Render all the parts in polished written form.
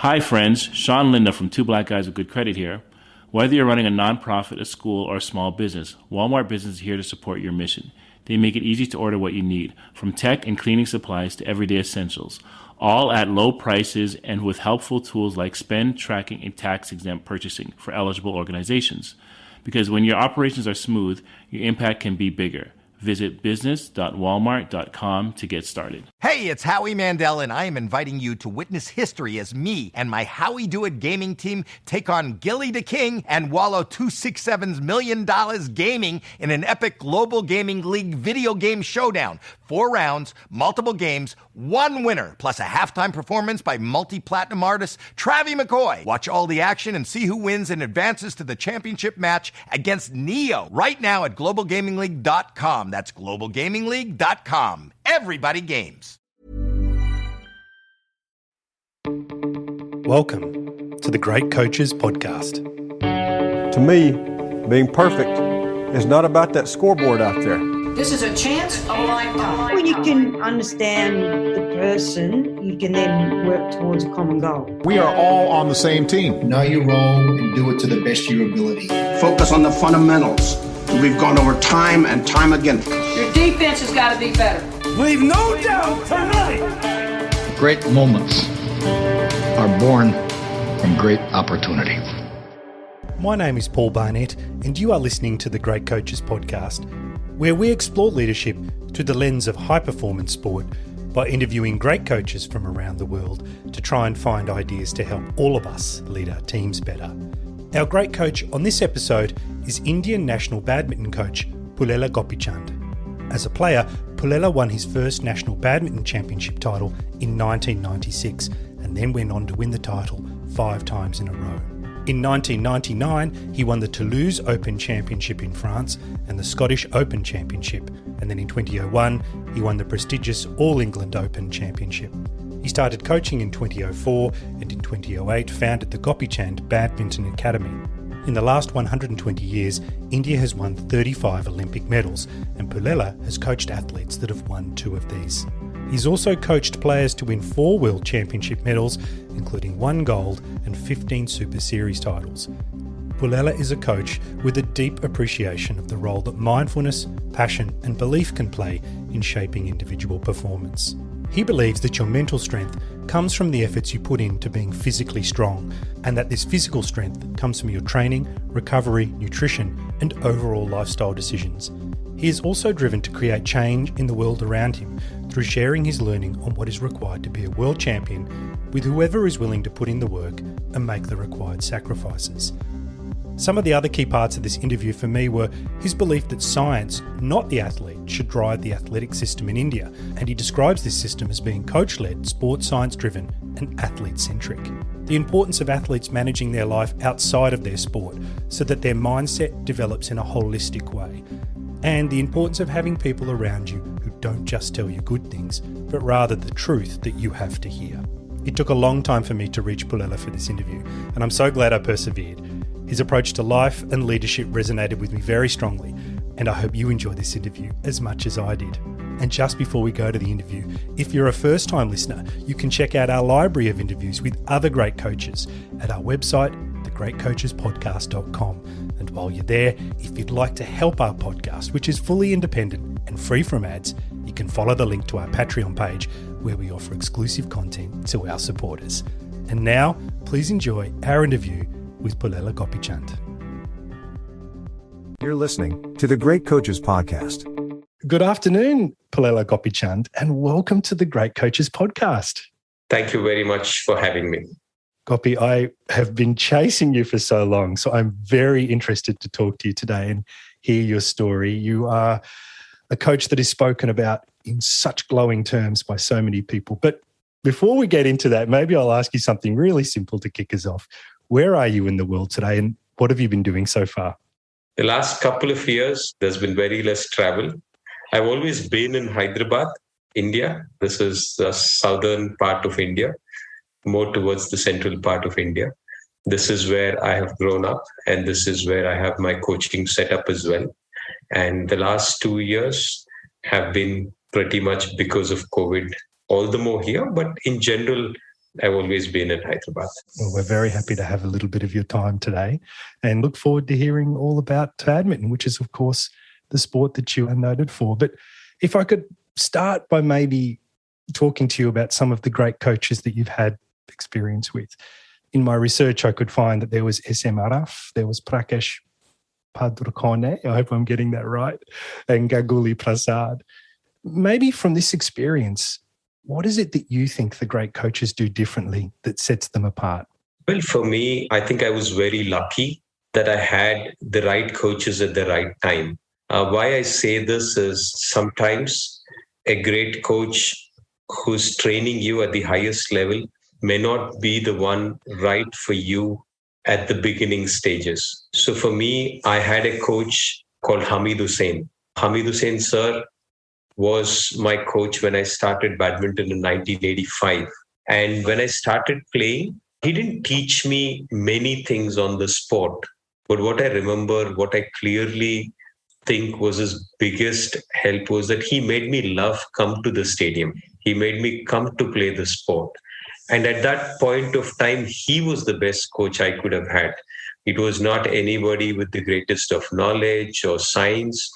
Hi friends, Sean Linda from Two Black Guys with Good Credit here. Whether you're running a nonprofit, a school, or a small business, Walmart Business is here to support your mission. They make it easy to order what you need, from tech and cleaning supplies to everyday essentials, all at low prices and with helpful tools like spend tracking and tax-exempt purchasing for eligible organizations. Because when your operations are smooth, your impact can be bigger. Visit business.walmart.com to get started. Hey, it's Howie Mandel, and I am inviting you to witness history as me and my Howie Do It gaming team take on Gilly the King and Wallow 267's $1 million gaming in an epic global gaming league video game showdown. 4 rounds, multiple games, 1 winner, plus a halftime performance by multi-platinum artist Travie McCoy. Watch all the action and see who wins and advances to the championship match against Neo right now at globalgamingleague.com. That's globalgamingleague.com. Everybody games. Welcome to the Great Coaches Podcast. To me, being perfect is not about that scoreboard out there. This is a chance of a lifetime. When you can understand the person, you can then work towards a common goal. We are all on the same team. Know your role and do it to the best of your ability. Focus on the fundamentals. We've gone over time and time again. Your defense has got to be better. Leave no doubt tonight. Great moments are born from great opportunity. My name is Paul Barnett, and you are listening to the Great Coaches Podcast, where we explore leadership through the lens of high-performance sport by interviewing great coaches from around the world to try and find ideas to help all of us lead our teams better. Our great coach on this episode is Indian National Badminton coach Pullela Gopichand. As a player, Pullela won his first National Badminton Championship title in 1996 and then went on to win the title 5 times in a row. In 1999, he won the Toulouse Open Championship in France and the Scottish Open Championship, and then in 2001, he won the prestigious All England Open Championship. He started coaching in 2004 and in 2008 founded the Gopichand Badminton Academy. In the last 120 years, India has won 35 Olympic medals, and Pullela has coached athletes that have won 2 of these. He's also coached players to win 4 World Championship medals, including 1 gold and 15 Super Series titles. Pullela is a coach with a deep appreciation of the role that mindfulness, passion and belief can play in shaping individual performance. He believes that your mental strength comes from the efforts you put into being physically strong, and that this physical strength comes from your training, recovery, nutrition, and overall lifestyle decisions. He is also driven to create change in the world around him through sharing his learning on what is required to be a world champion with whoever is willing to put in the work and make the required sacrifices. Some of the other key parts of this interview for me were his belief that science, not the athlete, should drive the athletic system in India, and he describes this system as being coach-led, sports science-driven and athlete-centric. The importance of athletes managing their life outside of their sport so that their mindset develops in a holistic way, and the importance of having people around you who don't just tell you good things, but rather the truth that you have to hear. It took a long time for me to reach Pullela for this interview, and I'm so glad I persevered. His approach to life and leadership resonated with me very strongly, and I hope you enjoy this interview as much as I did. And just before we go to the interview, if you're a first-time listener, you can check out our library of interviews with other great coaches at our website, thegreatcoachespodcast.com. And while you're there, if you'd like to help our podcast, which is fully independent and free from ads, you can follow the link to our Patreon page where we offer exclusive content to our supporters. And now, please enjoy our interview with Pullela Gopichand. You're listening to the Great Coaches Podcast. Good afternoon, Pullela Gopichand, and welcome to the Great Coaches Podcast. Thank you very much for having me. Gopi, I have been chasing you for so long, so I'm very interested to talk to you today and hear your story. You are a coach that is spoken about in such glowing terms by so many people. But before we get into that, maybe I'll ask you something really simple to kick us off. Where are you in the world today and what have you been doing so far? The last couple of years, there's been very less travel. I've always been in Hyderabad, India. This is the southern part of India, more towards the central part of India. This is where I have grown up and this is where I have my coaching set up as well. And the last 2 years have been pretty much because of COVID, all the more here. But in general, I've always been in Hyderabad. Well, we're very happy to have a little bit of your time today and look forward to hearing all about badminton, which is, of course, the sport that you are noted for. But if I could start by maybe talking to you about some of the great coaches that you've had experience with. In my research, I could find that there was SM Araf, there was Prakash Padrakone, I hope I'm getting that right, and Ganguly Prasad. Maybe from this experience, what is it that you think the great coaches do differently that sets them apart? Well, for me, I think I was very lucky that I had the right coaches at the right time. Why I say this is sometimes a great coach who's training you at the highest level may not be the one right for you at the beginning stages. So for me, I had a coach called Hamid Hussain. Hamid Hussain, sir, was my coach when I started badminton in 1985. And when I started playing, he didn't teach me many things on the sport. But what I remember, what I clearly think was his biggest help was that he made me love come to the stadium. He made me come to play the sport. And at that point of time, he was the best coach I could have had. It was not anybody with the greatest of knowledge or science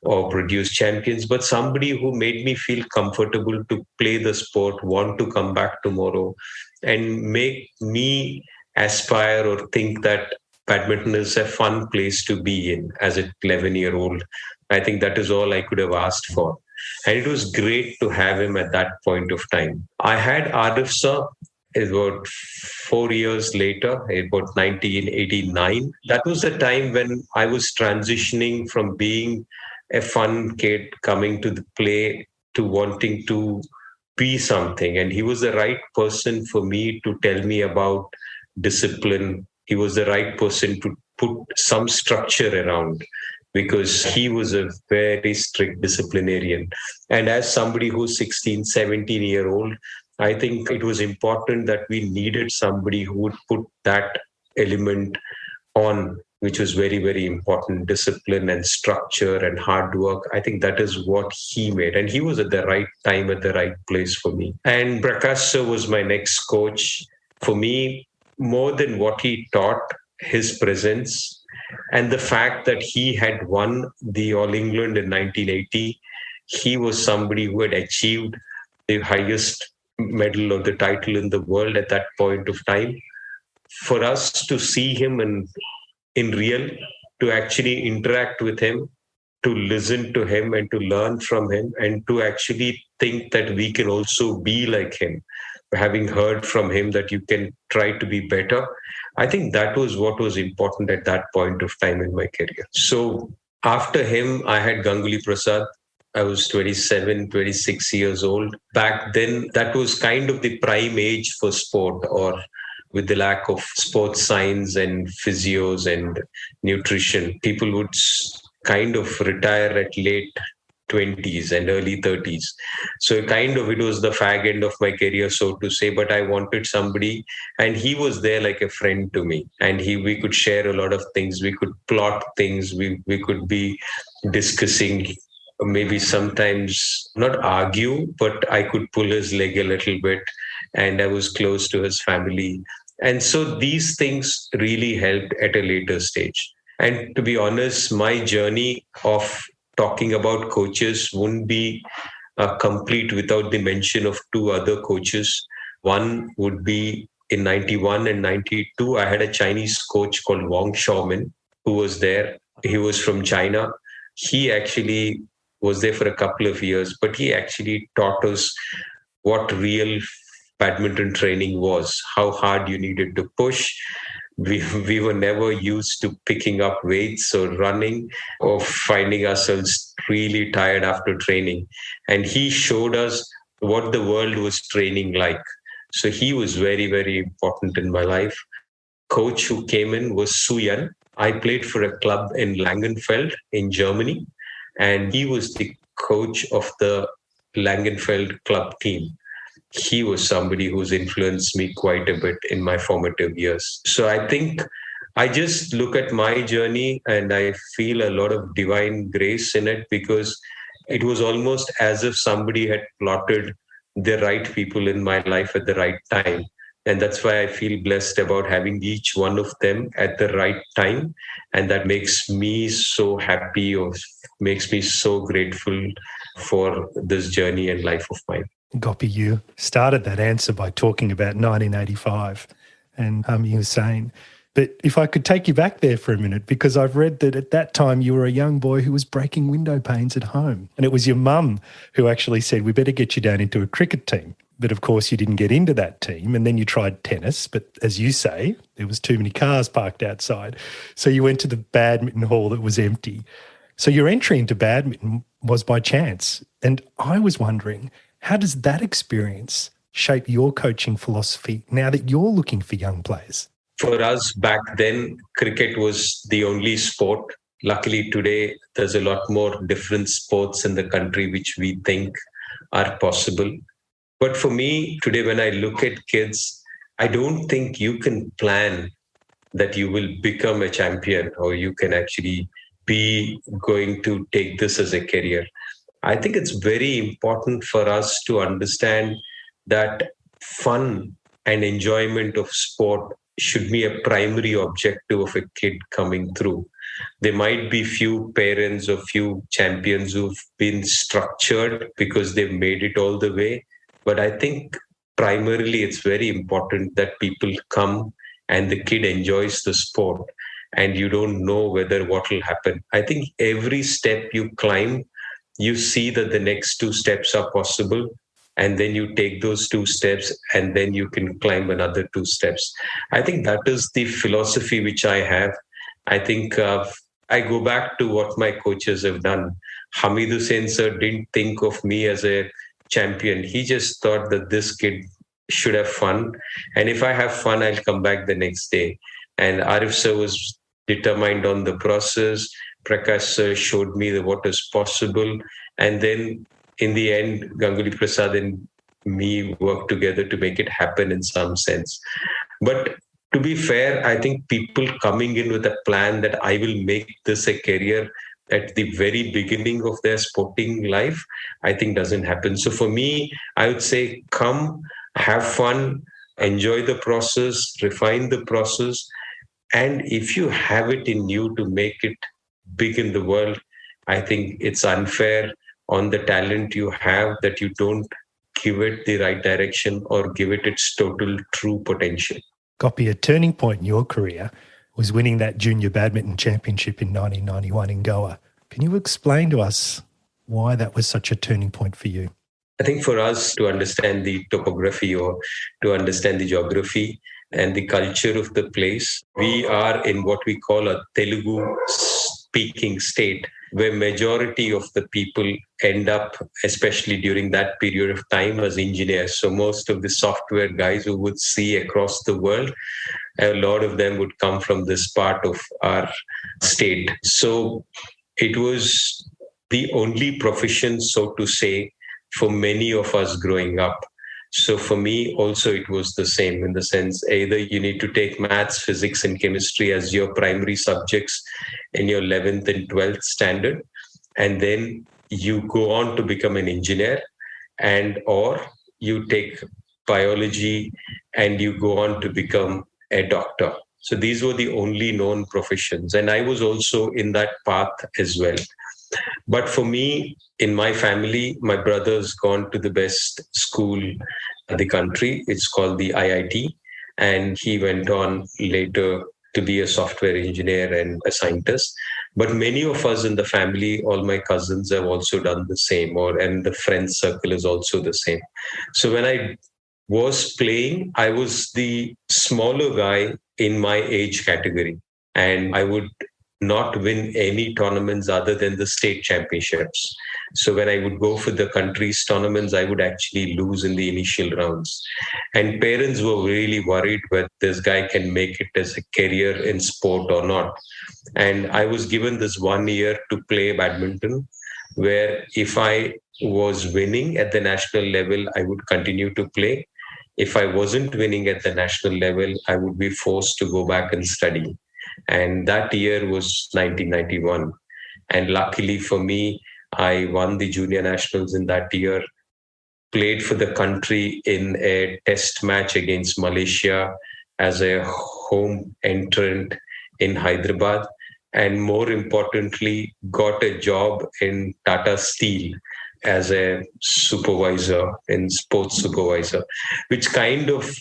or produce champions, but somebody who made me feel comfortable to play the sport, want to come back tomorrow, and make me aspire or think that badminton is a fun place to be in as an 11-year-old. I think that is all I could have asked for. And it was great to have him at that point of time. I had Arif sir about 4 years later, about 1989. That was the time when I was transitioning from being a fun kid coming to the play to wanting to be something. And he was the right person for me to tell me about discipline. He was the right person to put some structure around, because he was a very strict disciplinarian. And as somebody who's 16, 17-year-old, I think it was important that we needed somebody who would put that element on, which was very, very important, discipline and structure and hard work. I think that is what he made. And he was at the right time, at the right place for me. And Prakash sir was my next coach. For me, more than what he taught, his presence, and the fact that he had won the All England in 1980, he was somebody who had achieved the highest medal or the title in the world at that point of time. For us to see him in real, to actually interact with him, to listen to him and to learn from him, and to actually think that we can also be like him, having heard from him that you can try to be better. I think that was what was important at that point of time in my career. So after him, I had Ganguly Prasad. I was 27, 26 years old. Back then, that was kind of the prime age for sport, or with the lack of sports science and physios and nutrition, people would kind of retire at late 20s and early 30s. So it was the fag end of my career, so to say, but I wanted somebody, and he was there like a friend to me. And we could share a lot of things. We could plot things. We could be discussing, maybe sometimes not argue, but I could pull his leg a little bit, and I was close to his family. And so these things really helped at a later stage. And to be honest, my journey of talking about coaches wouldn't be complete without the mention of two other coaches. One would be in 91 and 92, I had a Chinese coach called Wang Xiaomin who was there. He was from China. He actually was there for a couple of years, but he actually taught us what real badminton training was, how hard you needed to push. We were never used to picking up weights or running or finding ourselves really tired after training. And he showed us what the world was training like. So he was very, very important in my life. Coach who came in was Su Yan. I played for a club in Langenfeld in Germany, and he was the coach of the Langenfeld club team. He was somebody who's influenced me quite a bit in my formative years. So I think I just look at my journey and I feel a lot of divine grace in it, because it was almost as if somebody had plotted the right people in my life at the right time. And that's why I feel blessed about having each one of them at the right time. And that makes me so happy, or makes me so grateful for this journey and life of mine. Gopi, you started that answer by talking about 1985 and Hussein. But if I could take you back there for a minute, because I've read that at that time you were a young boy who was breaking window panes at home. And it was your mum who actually said, we better get you down into a cricket team. But of course you didn't get into that team, and then you tried tennis. But as you say, there was too many cars parked outside. So you went to the badminton hall that was empty. So your entry into badminton was by chance. And I was wondering, how does that experience shape your coaching philosophy now that you're looking for young players? For us back then, cricket was the only sport. Luckily today, there's a lot more different sports in the country which we think are possible. But for me, today, when I look at kids, I don't think you can plan that you will become a champion or you can actually be going to take this as a career. I think it's very important for us to understand that fun and enjoyment of sport should be a primary objective of a kid coming through. There might be few parents or few champions who've been structured because they've made it all the way. But I think primarily it's very important that people come and the kid enjoys the sport and you don't know whether what will happen. I think every step you climb, you see that the next 2 steps are possible. And then you take those 2 steps and then you can climb another 2 steps. I think that is the philosophy which I have. I think I go back to what my coaches have done. Hamid Hussain sir didn't think of me as a champion. He just thought that this kid should have fun. And if I have fun, I'll come back the next day. And Arif sir was determined on the process. Prakash sir showed me what is possible. And then in the end, Ganguly Prasad and me worked together to make it happen in some sense. But to be fair, I think people coming in with a plan that I will make this a career at the very beginning of their sporting life, I think doesn't happen. So for me, I would say come, have fun, enjoy the process, refine the process. And if you have it in you to make it big in the world, I think it's unfair on the talent you have that you don't give it the right direction or give it its total true potential. Gopi, a turning point in your career was winning that Junior Badminton Championship in 1991 in Goa. Can you explain to us why that was such a turning point for you? I think for us to understand the topography or to understand the geography and the culture of the place, we are in what we call a Telugu-speaking state, where majority of the people end up, especially during that period of time, as engineers. So most of the software guys who would see across the world, a lot of them would come from this part of our state. So it was the only profession, so to say, for many of us growing up. So for me also it was the same, in the sense either you need to take maths, physics and chemistry as your primary subjects in your 11th and 12th standard, and then you go on to become an engineer, and or you take biology and you go on to become a doctor. So these were the only known professions, and I was also in that path as well. But for me, in my family, my brother's gone to the best school in the country. It's called the IIT. And he went on later to be a software engineer and a scientist. But many of us in the family, all my cousins have also done the same, and the friend circle is also the same. So when I was playing, I was the smaller guy in my age category. And I would not win any tournaments other than the state championships. So when I would go for the country's tournaments, I would actually lose in the initial rounds. And parents were really worried whether this guy can make it as a career in sport or not. And I was given this 1 year to play badminton, where if I was winning at the national level, I would continue to play. If I wasn't winning at the national level, I would be forced to go back and study. And that year was 1991. And luckily for me, I won the junior nationals in that year. played for the country in a test match against Malaysia as a home entrant in Hyderabad, and more importantly, got a job in Tata Steel as a supervisor, in sports supervisor, which kind of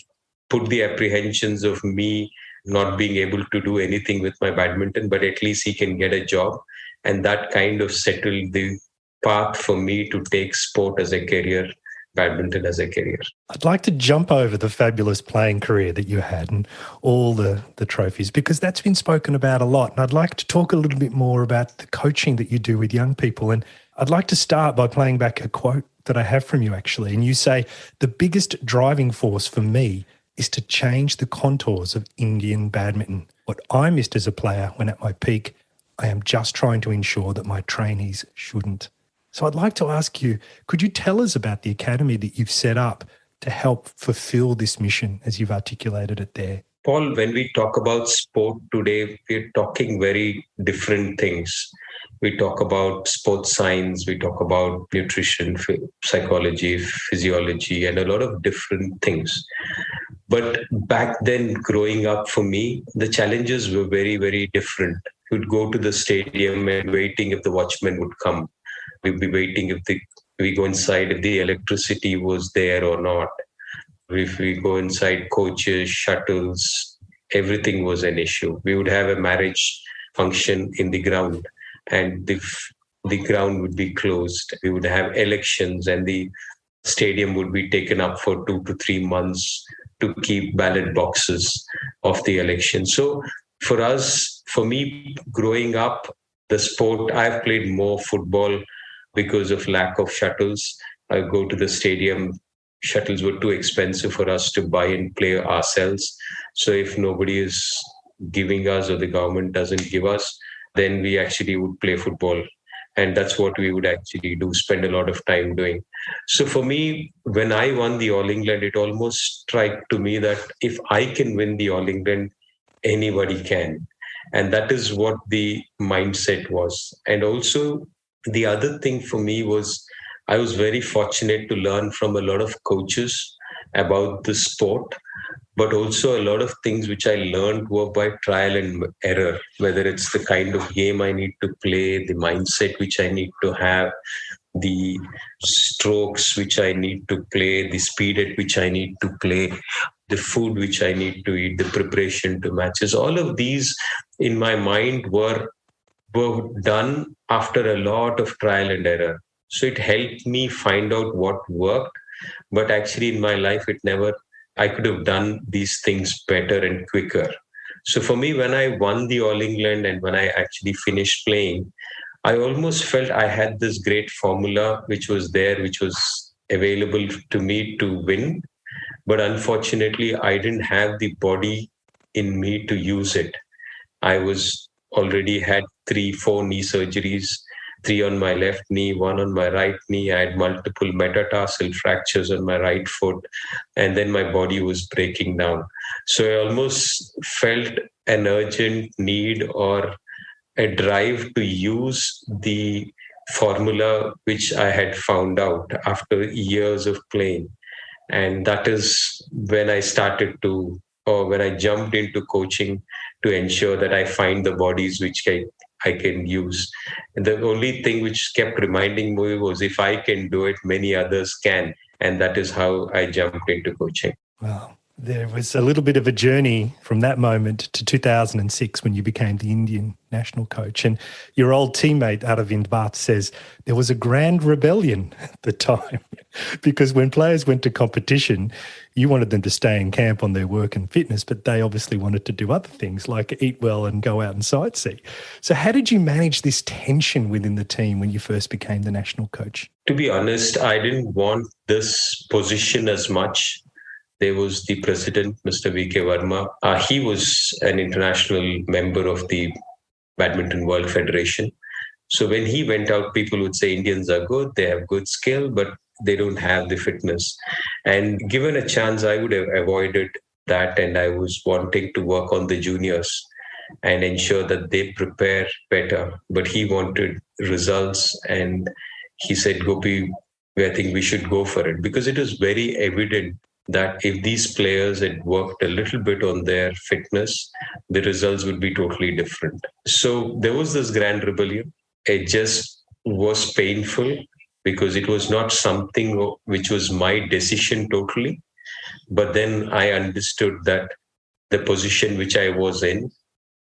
put the apprehensions of me not being able to do anything with my badminton, but at least he can get a job. And that kind of settled the path for me to take sport as a career, badminton as a career. I'd like to jump over the fabulous playing career that you had and all the trophies, because that's been spoken about a lot. And I'd like to talk a little bit more about the coaching that you do with young people. And I'd like to start by playing back a quote that I have from you, actually. And you say, "The biggest driving force for me is to change the contours of Indian badminton. What I missed as a player when at my peak, I am just trying to ensure that my trainees shouldn't." So I'd like to ask you, could you tell us about the academy that you've set up to help fulfill this mission as you've articulated it there? Paul, when we talk about sport today, we're talking very different things. We talk about sports science, we talk about nutrition, psychology, physiology, and a lot of different things. But back then, growing up for me, the challenges were very, very different. We'd go to the stadium and waiting if the watchman would come. We'd be waiting if we go inside if the electricity was there or not. If we go inside, coaches, shuttles, everything was an issue. We would have a marriage function in the ground and the ground would be closed. We would have elections and the stadium would be taken up for 2 to 3 months to keep ballot boxes of the election. So for me, growing up, the sport, I've played more football because of lack of shuttles. I go to the stadium, shuttles were too expensive for us to buy and play ourselves. So if nobody is giving us or the government doesn't give us, then we actually would play football. And that's what we would actually do, spend a lot of time doing. So for me, when I won the All England, it almost struck to me that if I can win the All England, anybody can. And that is what the mindset was. And also, the other thing for me was I was very fortunate to learn from a lot of coaches about the sport, but also a lot of things which I learned were by trial and error, whether it's the kind of game I need to play, the mindset which I need to have, the strokes which I need to play, the speed at which I need to play, the food which I need to eat, the preparation to matches. All of these in my mind were done after a lot of trial and error. So it helped me find out what worked. But actually in my life, I could have done these things better and quicker. So for me, when I won the All England and when I actually finished playing, I almost felt I had this great formula which was there, which was available to me to win. But unfortunately, I didn't have the body in me to use it. I was already had 3-4 knee surgeries, 3 on my left knee, 1 on my right knee. I had multiple metatarsal fractures on my right foot, and then my body was breaking down. So I almost felt an urgent need or a drive to use the formula which I had found out after years of playing. And that is when I started to, or when I jumped into coaching to ensure that I find the bodies which I can use. And the only thing which kept reminding me was if I can do it, many others can. And that is how I jumped into coaching. Wow. There was a little bit of a journey from that moment to 2006 when you became the Indian national coach. And your old teammate, Aravind Bhatt, says there was a grand rebellion at the time because when players went to competition, you wanted them to stay in camp on their work and fitness, but they obviously wanted to do other things like eat well and go out and sightsee. So how did you manage this tension within the team when you first became the national coach? To be honest, I didn't want this position as much. There was the president, Mr. V.K. Verma. He was an international member of the Badminton World Federation. So when he went out, people would say Indians are good, they have good skill, but they don't have the fitness. And given a chance, I would have avoided that. And I was wanting to work on the juniors and ensure that they prepare better. But he wanted results. And he said, Gopi, I think we should go for it, because it is very evident that if these players had worked a little bit on their fitness, the results would be totally different. So there was this grand rebellion. It just was painful because it was not something which was my decision totally. But then I understood that the position which I was in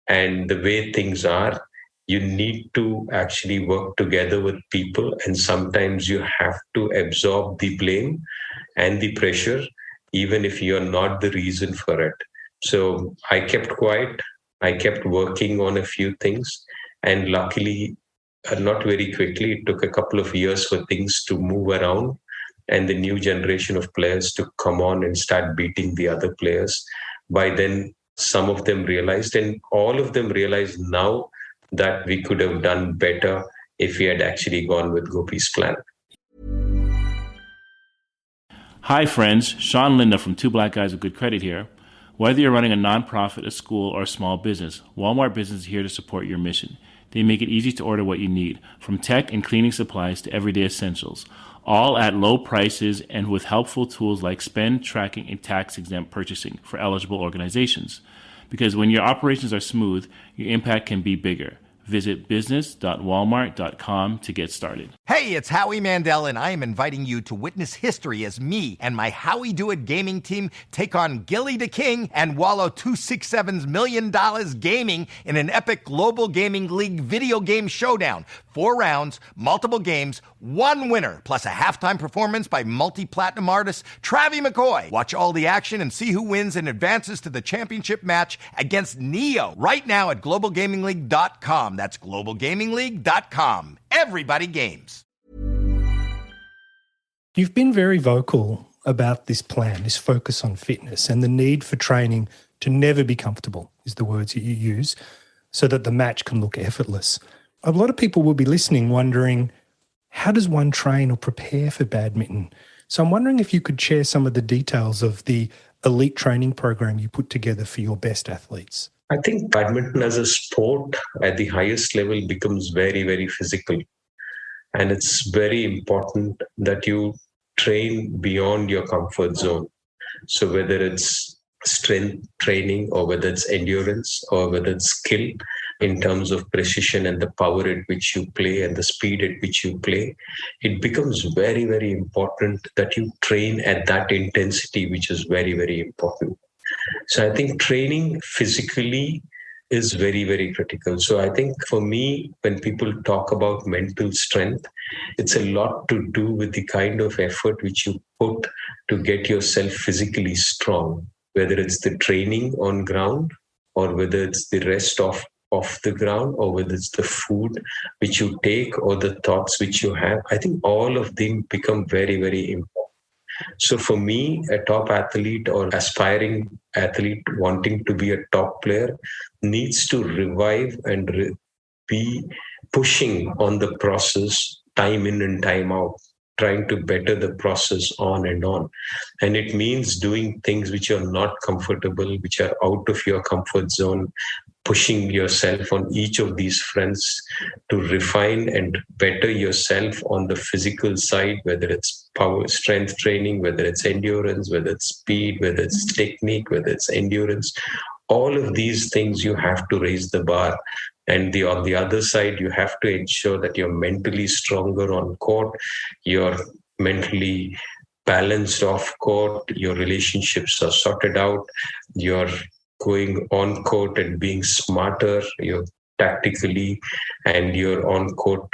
and the way things are, you need to actually work together with people. And sometimes you have to absorb the blame and the pressure, even if you're not the reason for it. So I kept quiet. I kept working on a few things. And luckily, not very quickly, it took a couple of years for things to move around and the new generation of players to come on and start beating the other players. By then, some of them realized, and all of them realize now, that we could have done better if we had actually gone with Gopi's plan. Hi friends, Sean Linda from Two Black Guys with Good Credit here. Whether you're running a nonprofit, a school, or a small business, Walmart Business is here to support your mission. They make it easy to order what you need, from tech and cleaning supplies to everyday essentials, all at low prices and with helpful tools like spend tracking and tax-exempt purchasing for eligible organizations. Because when your operations are smooth, your impact can be bigger. Visit business.walmart.com to get started. Hey, it's Howie Mandel, and I am inviting you to witness history as me and my Howie Do It gaming team take on Gilly the King and Wallow 267's $1 million gaming in an epic global gaming league video game showdown. 4 rounds, multiple games, 1 winner, plus a halftime performance by multi-platinum artist Travie McCoy. Watch all the action and see who wins and advances to the championship match against Neo right now at globalgamingleague.com. That's globalgamingleague.com. Everybody games. You've been very vocal about this plan, this focus on fitness and the need for training to never be comfortable, is the words that you use, so that the match can look effortless. A lot of people will be listening wondering, how does one train or prepare for badminton? So I'm wondering if you could share some of the details of the elite training program you put together for your best athletes. I think badminton as a sport at the highest level becomes very, very physical. And it's very important that you train beyond your comfort zone. So whether it's strength training or whether it's endurance or whether it's skill in terms of precision and the power at which you play and the speed at which you play, it becomes very, very important that you train at that intensity, which is very, very important. So I think training physically is very, very critical. So I think for me, when people talk about mental strength, it's a lot to do with the kind of effort which you put to get yourself physically strong, whether it's the training on ground or whether it's the rest off the ground or whether it's the food which you take or the thoughts which you have. I think all of them become very, very important. So for me, a top athlete or aspiring athlete wanting to be a top player needs to revive and be pushing on the process time in and time out, trying to better the process on and on. And it means doing things which are not comfortable, which are out of your comfort zone, pushing yourself on each of these fronts to refine and better yourself on the physical side, whether it's power, strength training, whether it's endurance, whether it's speed, whether it's technique, whether it's endurance. All of these things you have to raise the bar. And on the other side, you have to ensure that you're mentally stronger on court, you're mentally balanced off court, your relationships are sorted out, you're going on court and being smarter, you're tactically, and you're on court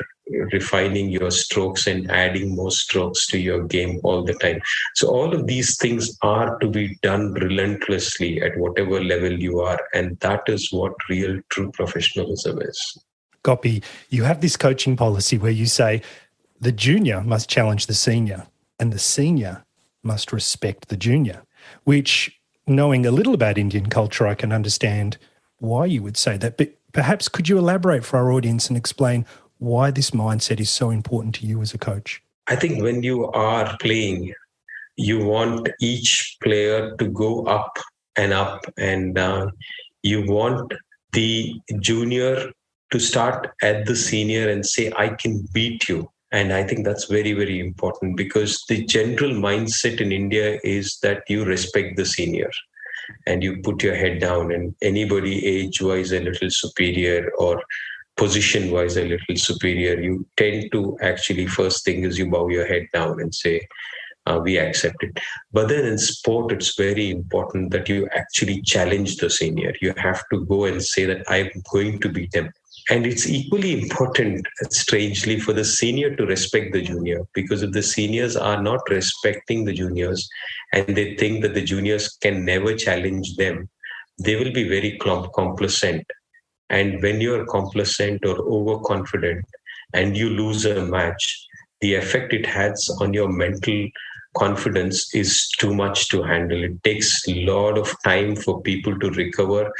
refining your strokes and adding more strokes to your game all the time. So all of these things are to be done relentlessly at whatever level you are. And that is what real true professionalism is. Gopi, you have this coaching policy where you say the junior must challenge the senior and the senior must respect the junior, which, knowing a little about Indian culture, I can understand why you would say that. But perhaps could you elaborate for our audience and explain why this mindset is so important to you as a coach? I think when you are playing, you want each player to go up, and you want the junior to start at the senior and say, I can beat you. And I think that's very, very important, because the general mindset in India is that you respect the senior and you put your head down, and anybody age-wise a little superior or position-wise a little superior, you tend to actually, first thing is you bow your head down and say, we accept it. But then in sport, it's very important that you actually challenge the senior. You have to go and say that I'm going to beat them. And it's equally important, strangely, for the senior to respect the junior, because if the seniors are not respecting the juniors and they think that the juniors can never challenge them, they will be very complacent. And when you're complacent or overconfident and you lose a match, the effect it has on your mental confidence is too much to handle. It takes a lot of time for people to recover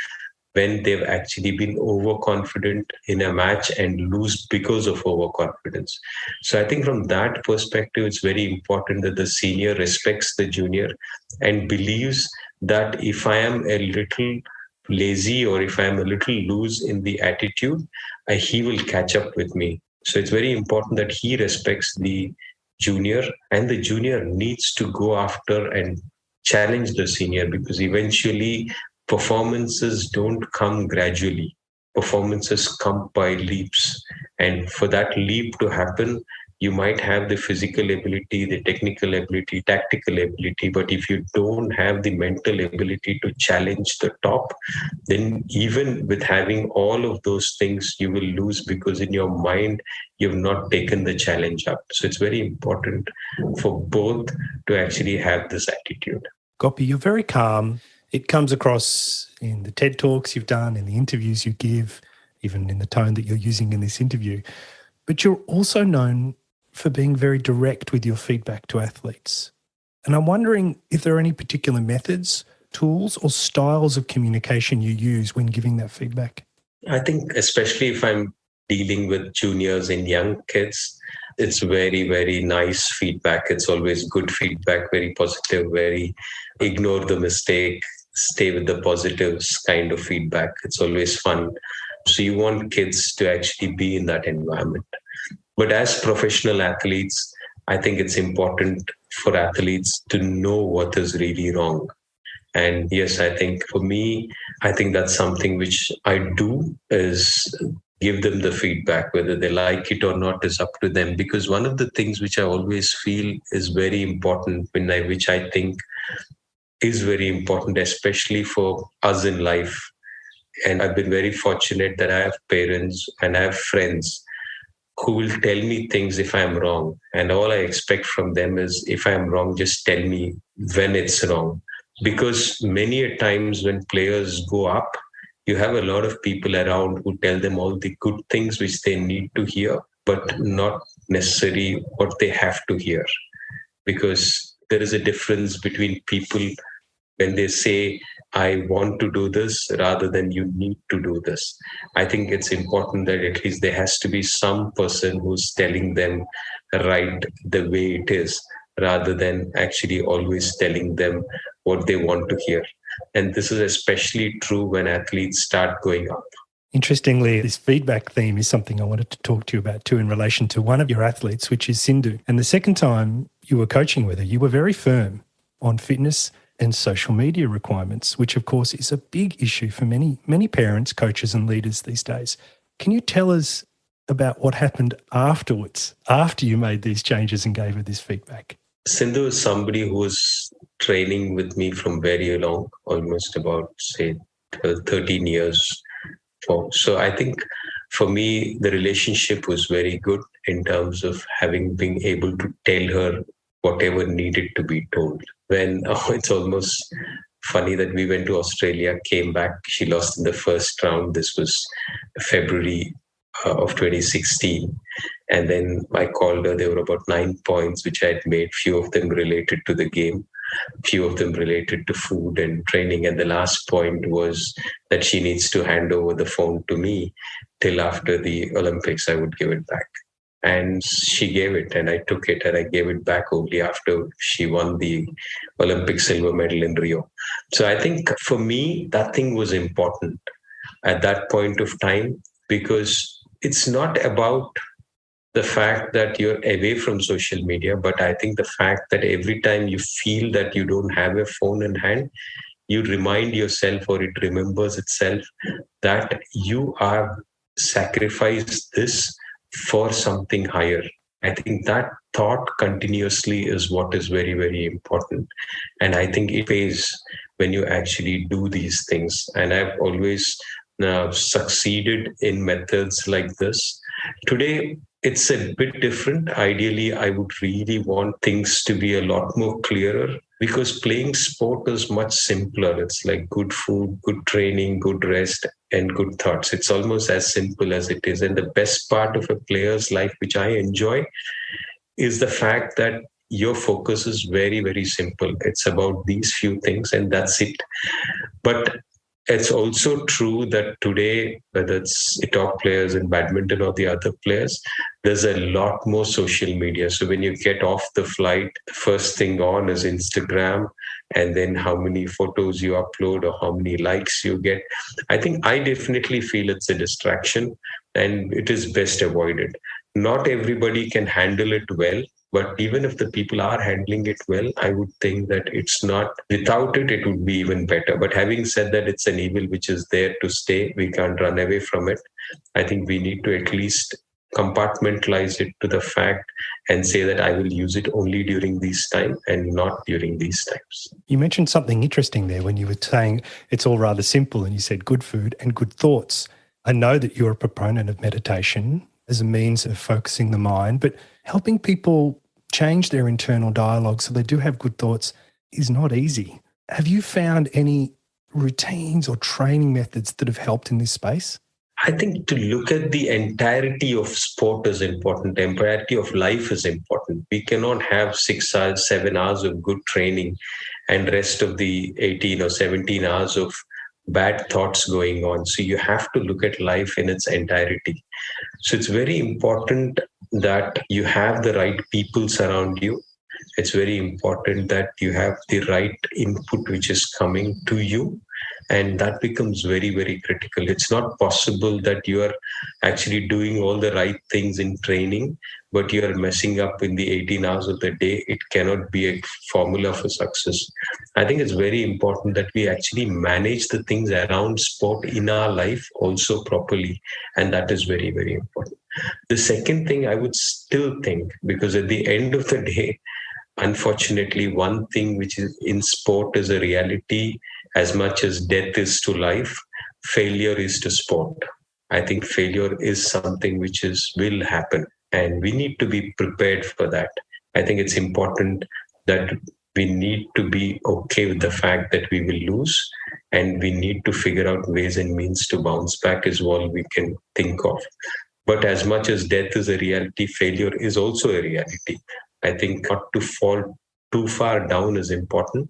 when they've actually been overconfident in a match and lose because of overconfidence. So I think from that perspective, it's very important that the senior respects the junior and believes that if I am a little lazy or if I am a little loose in the attitude, he will catch up with me. So it's very important that he respects the junior, and the junior needs to go after and challenge the senior, because eventually performances don't come gradually. Performances come by leaps. And for that leap to happen, you might have the physical ability, the technical ability, tactical ability, but if you don't have the mental ability to challenge the top, then even with having all of those things, you will lose, because in your mind, you've not taken the challenge up. So it's very important for both to actually have this attitude. Gopi, you're very calm. It comes across in the TED Talks you've done, in the interviews you give, even in the tone that you're using in this interview. But you're also known for being very direct with your feedback to athletes. And I'm wondering if there are any particular methods, tools, or styles of communication you use when giving that feedback. I think especially if I'm dealing with juniors and young kids, it's very, very nice feedback. It's always good feedback, very positive, very ignore the mistake, stay with the positives kind of feedback. It's always fun. So you want kids to actually be in that environment. But as professional athletes, I think it's important for athletes to know what is really wrong. And yes, I think for me, I think that's something which I do, is give them the feedback. Whether they like it or not is up to them. Because one of the things which I always feel is very important, which I think is very important, especially for us in life. And I've been very fortunate that I have parents and I have friends who will tell me things if I'm wrong. And all I expect from them is, if I'm wrong, just tell me when it's wrong. Because many a times when players go up, you have a lot of people around who tell them all the good things which they need to hear, but not necessarily what they have to hear. Because there is a difference between people when they say, I want to do this, rather than you need to do this. I think it's important that at least there has to be some person who's telling them right the way it is, rather than actually always telling them what they want to hear. And this is especially true when athletes start going up. Interestingly, this feedback theme is something I wanted to talk to you about too, in relation to one of your athletes, which is Sindhu. And the second time you were coaching with her, you were very firm on fitness and social media requirements, which of course is a big issue for many parents, coaches and leaders these days. Can you tell us about what happened afterwards, after you made these changes and gave her this feedback? Sindhu is somebody who was training with me from very long, almost about, say, 12, 13 years. So I think for me, the relationship was very good in terms of been able to tell her whatever needed to be told. It's almost funny that we went to Australia, came back, she lost in the first round. This was February of 2016. And then I called her. There were about 9 points which I had made, few of them related to the game, few of them related to food and training. And the last point was that she needs to hand over the phone to me till after the Olympics. I would give it back. And she gave it, and I took it, and I gave it back only after she won the Olympic silver medal in Rio. So I think for me, that thing was important at that point of time, because it's not about the fact that you're away from social media, but I think the fact that every time you feel that you don't have a phone in hand, you remind yourself, or it remembers itself, that you are sacrificed this for something higher. I think that thought continuously is what is very, very important. And I think it pays when you actually do these things. And I've always succeeded in methods like this. Today, it's a bit different. Ideally, I would really want things to be a lot more clearer, because playing sport is much simpler. It's like good food, good training, good rest, and good thoughts. It's almost as simple as it is. And the best part of a player's life, which I enjoy, is the fact that your focus is very, very simple. It's about these few things, and that's it. But it's also true that today, whether it's the top players in badminton or the other players, there's a lot more social media. So when you get off the flight, the first thing on is Instagram, and then how many photos you upload or how many likes you get. I think I definitely feel it's a distraction, and it is best avoided. Not everybody can handle it well. But even if the people are handling it well, I would think that it's not, without it, it would be even better. But having said that, it's an evil which is there to stay. We can't run away from it. I think we need to at least compartmentalize it to the fact and say that I will use it only during these times and not during these times. You mentioned something interesting there when you were saying it's all rather simple, and you said good food and good thoughts. I know that you're a proponent of meditation as a means of focusing the mind, but helping people change their internal dialogue so they do have good thoughts is not easy. Have you found any routines or training methods that have helped in this space? I think to look at the entirety of sport is important. The entirety of life is important. We cannot have 6 hours, 7 hours of good training and rest of the 18 or 17 hours of bad thoughts going on. So you have to look at life in its entirety. So it's very important that you have the right people surround you. It's very important that you have the right input which is coming to you. And that becomes very, very critical. It's not possible that you are actually doing all the right things in training, but you are messing up in the 18 hours of the day. It cannot be a formula for success. I think it's very important that we actually manage the things around sport in our life also properly. And that is very, very important. The second thing I would still think, because at the end of the day, unfortunately, one thing which is in sport is a reality. As much as death is to life, failure is to sport. I think failure is something which will happen, and we need to be prepared for that. I think it's important that we need to be okay with the fact that we will lose, and we need to figure out ways and means to bounce back is all we can think of. But as much as death is a reality, failure is also a reality. I think not to fall too far down is important,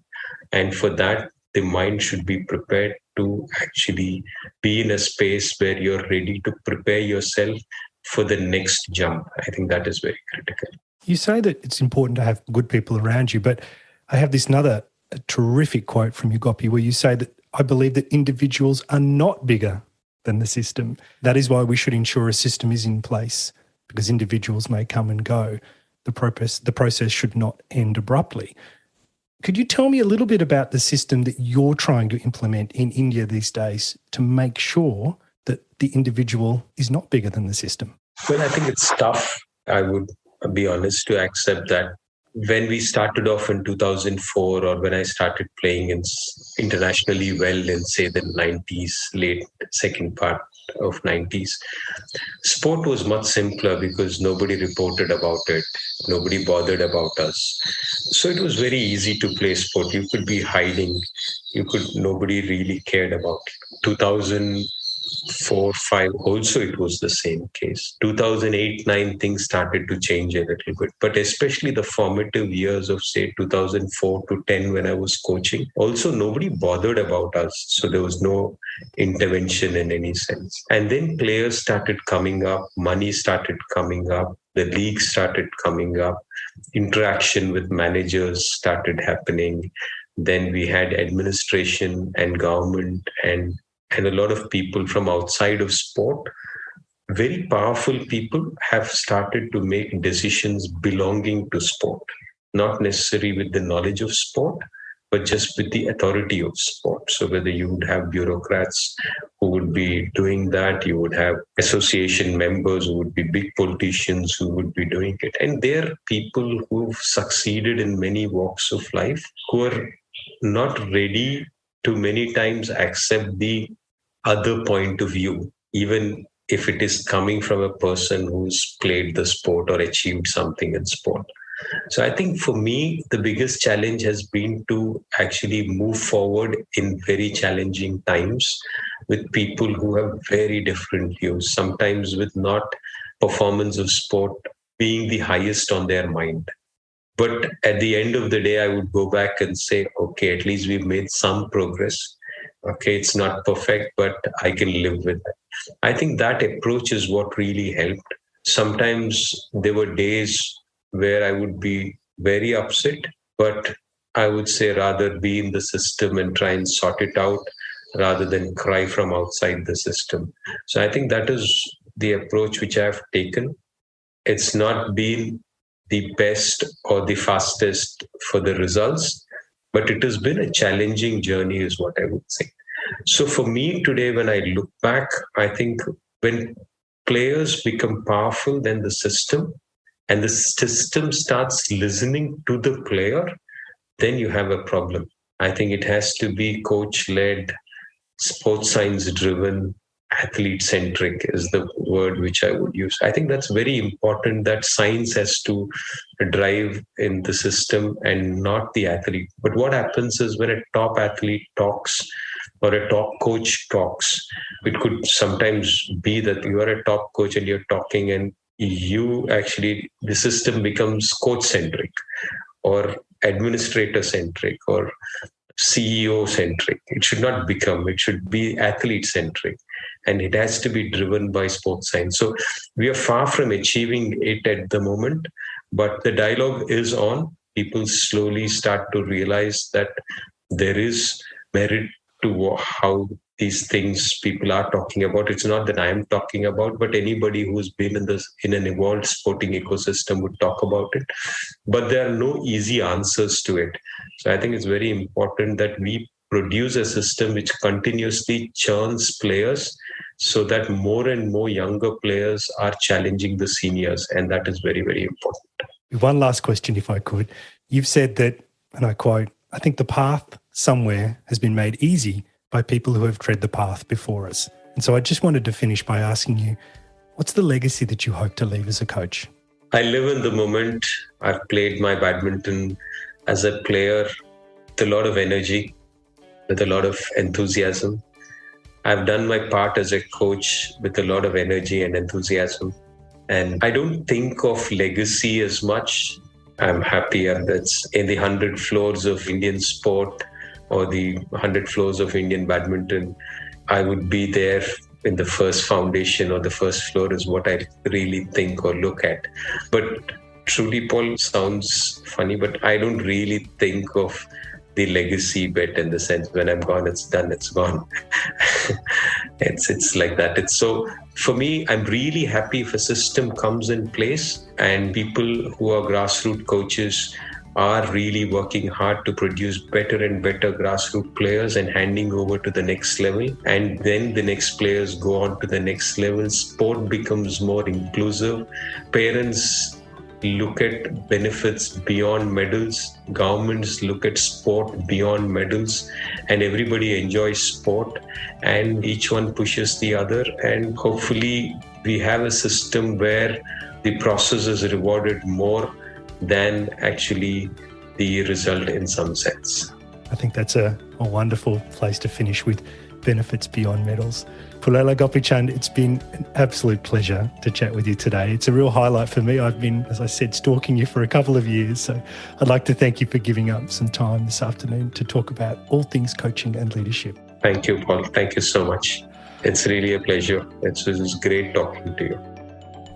and for that, the mind should be prepared to actually be in a space where you're ready to prepare yourself for the next jump. I think that is very critical. You say that it's important to have good people around you, but I have this another terrific quote from you, Gopi, where you say that I believe that individuals are not bigger than the system. That is why we should ensure a system is in place, because individuals may come and go. The process should not end abruptly. Could you tell me a little bit about the system that you're trying to implement in India these days to make sure that the individual is not bigger than the system? Well, I think it's tough, I would be honest, to accept that. When we started off in 2004, or when I started playing internationally well in, say, the 90s, late second part of 90s, sport was much simpler because nobody reported about it. Nobody bothered about us. So it was very easy to play sport. You could be hiding. Nobody really cared about it. 2004, 5, also it was the same case. 2008, 9, things started to change a little bit. But especially the formative years of, say, 2004 to 10 when I was coaching, also nobody bothered about us. So there was no intervention in any sense. And then players started coming up, money started coming up, the league started coming up, interaction with managers started happening. Then we had administration and government and a lot of people from outside of sport very powerful people have started to make decisions belonging to sport, not necessarily with the knowledge of sport, but just with the authority of sport. So whether you would have bureaucrats who would be doing that, you would have association members who would be big politicians who would be doing it. And they're people who've succeeded in many walks of life, who are not ready to many times accept the other point of view, even if it is coming from a person who's played the sport or achieved something in sport. So I think for me, the biggest challenge has been to actually move forward in very challenging times with people who have very different views, sometimes with not performance of sport being the highest on their mind. But at the end of the day, I would go back and say, okay, at least we've made some progress. Okay, it's not perfect, but I can live with it. I think that approach is what really helped. Sometimes there were days where I would be very upset, but I would say rather be in the system and try and sort it out rather than cry from outside the system. So I think that is the approach which I have taken. It's not been the best or the fastest for the results, but it has been a challenging journey is what I would say. So for me today, when I look back, I think when players become powerful, then the system, and the system starts listening to the player, then you have a problem. I think it has to be coach-led, sports science-driven, athlete-centric is the word which I would use. I think that's very important that science has to drive in the system and not the athlete. But what happens is when a top athlete talks or a top coach talks, it could sometimes be that you are a top coach and you're talking and the system becomes coach-centric or administrator-centric or CEO-centric. It should not become, it should be athlete-centric. And it has to be driven by sports science. So we are far from achieving it at the moment, but the dialogue is on. People slowly start to realize that there is merit to how these things people are talking about. It's not that I am talking about, but anybody who's been in an evolved sporting ecosystem would talk about it. But there are no easy answers to it. So I think it's very important that we produce a system which continuously churns players so that more and more younger players are challenging the seniors. And that is very, very important. One last question, if I could. You've said that, and I quote, I think the path somewhere has been made easy by people who have tread the path before us. And so I just wanted to finish by asking you, what's the legacy that you hope to leave as a coach? I live in the moment. I've played my badminton as a player with a lot of energy, with a lot of enthusiasm. I've done my part as a coach with a lot of energy and enthusiasm. And I don't think of legacy as much. I'm happy that's in the 100 floors of Indian sport or the 100 floors of Indian badminton. I would be there in the first foundation or the first floor is what I really think or look at. But truly, Paul, sounds funny, but I don't really think of the legacy bit in the sense when I'm gone, it's done, it's gone. It's like that. It's so for me, I'm really happy if a system comes in place and people who are grassroots coaches are really working hard to produce better and better grassroots players and handing over to the next level. And then the next players go on to the next level. Sport becomes more inclusive. Parents look at benefits beyond medals. Governments look at sport beyond medals, and everybody enjoys sport and each one pushes the other. And hopefully we have a system where the process is rewarded more than actually the result in some sense. I think that's a wonderful place to finish with benefits beyond medals. Pullela Gopichand, it's been an absolute pleasure to chat with you today. It's a real highlight for me. I've been, as I said, stalking you for a couple of years. So I'd like to thank you for giving up some time this afternoon to talk about all things coaching and leadership. Thank you, Paul. Thank you so much. It's really a pleasure. It's great talking to you.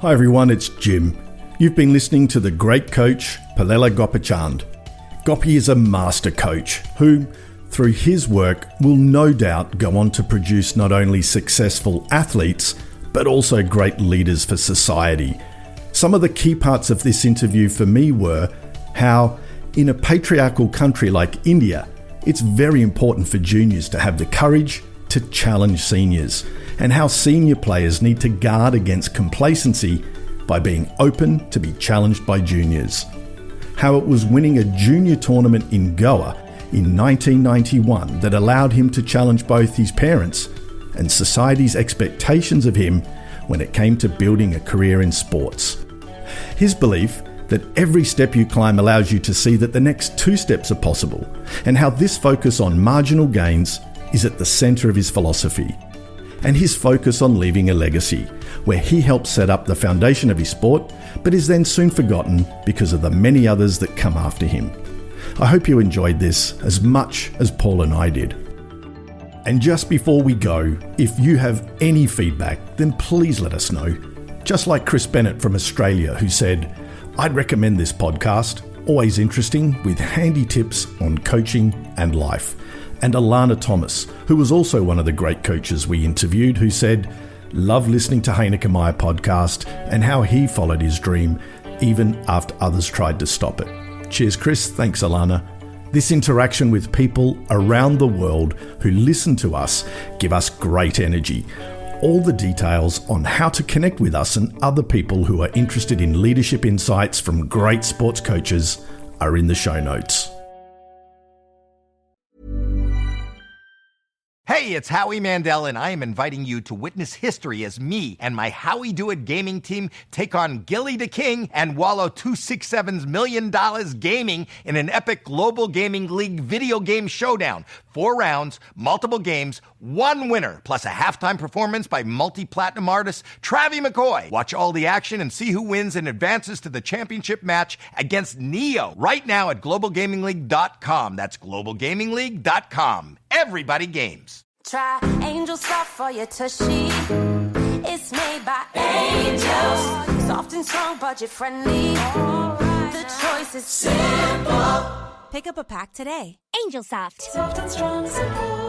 Hi, everyone. It's Jim. You've been listening to the great coach, Pullela Gopichand. Gopi is a master coach who, through his work, will no doubt go on to produce not only successful athletes, but also great leaders for society. Some of the key parts of this interview for me were how, in a patriarchal country like India, it's very important for juniors to have the courage to challenge seniors, and how senior players need to guard against complacency by being open to be challenged by juniors. How it was winning a junior tournament in Goa in 1991 that allowed him to challenge both his parents and society's expectations of him when it came to building a career in sports. His belief that every step you climb allows you to see that the next 2 steps are possible, and how this focus on marginal gains is at the centre of his philosophy. And his focus on leaving a legacy, where he helped set up the foundation of his sport, but is then soon forgotten because of the many others that come after him. I hope you enjoyed this as much as Paul and I did. And just before we go, if you have any feedback, then please let us know. Just like Chris Bennett from Australia, who said, "I'd recommend this podcast, always interesting with handy tips on coaching and life." And Alana Thomas, who was also one of the great coaches we interviewed, who said, "Love listening to Heineke Meyer podcast and how he followed his dream even after others tried to stop it." Cheers, Chris. Thanks, Alana. This interaction with people around the world who listen to us give us great energy. All the details on how to connect with us and other people who are interested in leadership insights from great sports coaches are in the show notes. Hey, it's Howie Mandel, and I am inviting you to witness history as me and my Howie Do It gaming team take on Gilly the King and Wallow 267's $1 million gaming in an epic global gaming league video game showdown. 4 rounds, multiple games, 1 winner, plus a halftime performance by multi-platinum artist Travie McCoy. Watch all the action and see who wins and advances to the championship match against Neo right now at globalgamingleague.com. That's globalgamingleague.com. Everybody games. Try Angel Soft for your tushy. It's made by angels. Soft and strong, budget friendly. The choice is simple. Pick up a pack today. Angel Soft. Soft and strong, simple.